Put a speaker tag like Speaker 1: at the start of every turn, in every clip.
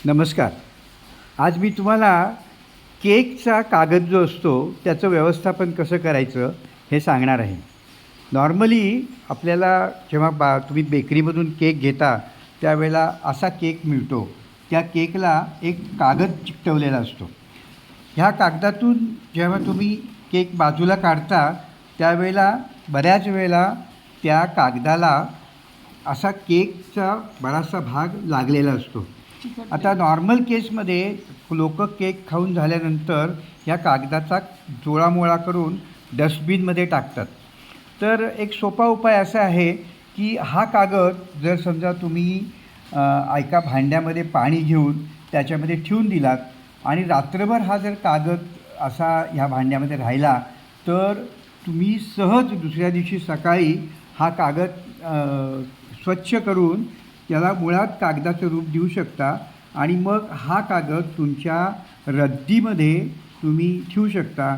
Speaker 1: नमस्कार. आज मी तुम्हाला केकचा कागद जो असतो त्याचं व्यवस्थापन कसं करायचं हे सांगणार आहे. नॉर्मली आपल्याला जेव्हा तुम्ही बेकरीमधून केक घेता त्यावेळेला असा केक मिळतो. त्या केकला एक कागद चिकटवलेला असतो. ह्या कागदातून जेव्हा तुम्ही केक बाजूला काढता त्यावेळेला बऱ्याच वेळेला त्या कागदाला असा केकचा बराचसा भाग लागलेला असतो. आता नॉर्मल केसमध्ये लोक केक खाऊन झाल्यानंतर ह्या कागदाचा जोळामोळा करून डस्टबिनमध्ये टाकतात. तर एक सोपा उपाय असा आहे की हा कागद जर समजा तुम्ही एका भांड्यामध्ये पाणी घेऊन त्याच्यामध्ये ठेवून दिलात आणि रात्रभर हा जर कागद असा ह्या भांड्यामध्ये राहिला तर तुम्ही सहज दुसऱ्या दिवशी सकाळी हा कागद स्वच्छ करून त्याला मुळात कागदाचं रूप देऊ शकता आणि मग हा कागद तुमच्या रद्दीमध्ये तुम्ही ठेवू शकता.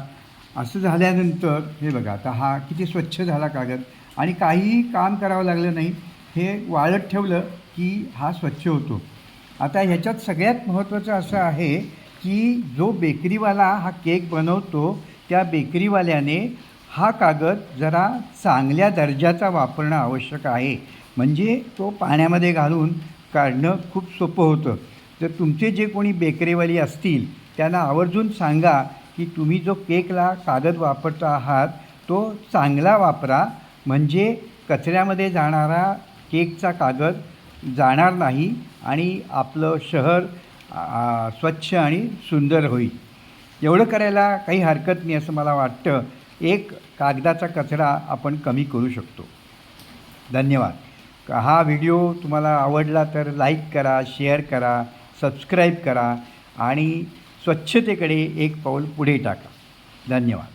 Speaker 1: असं झाल्यानंतर हे बघा, आता हा किती स्वच्छ झाला कागद आणि काहीही काम करावं लागलं नाही. हे वाळत ठेवलं की हा स्वच्छ होतो. आता ह्याच्यात सगळ्यात महत्त्वाचं असं आहे की जो बेकरीवाला हा केक बनवतो त्या बेकरीवाल्याने हा कागद जरा चांगल्या दर्जाचा वापरणं आवश्यक आहे. म्हणजे तो पाण्यामध्ये घालून काढणं खूप सोपं होतं. जर तुमचे जे कोणी बेकरीवाली असतील त्यांना आवर्जून सांगा की तुम्ही जो केकला कागद वापरता आहात तो चांगला वापरा, म्हणजे कचऱ्यामध्ये जाणारा केकचा कागद जाणार नाही आणि आपलं शहर स्वच्छ आणि सुंदर होईल. एवढं करायला काही हरकत नाही असं मला वाटतं. एक कागदाचा कचरा आपण कमी करू शकतो. धन्यवाद. हा व्हिडिओ तुम्हाला आवडला तर लाईक करा, शेअर करा, सबस्क्राईब करा आणि स्वच्छतेकडे एक पाऊल पुढे टाका. धन्यवाद.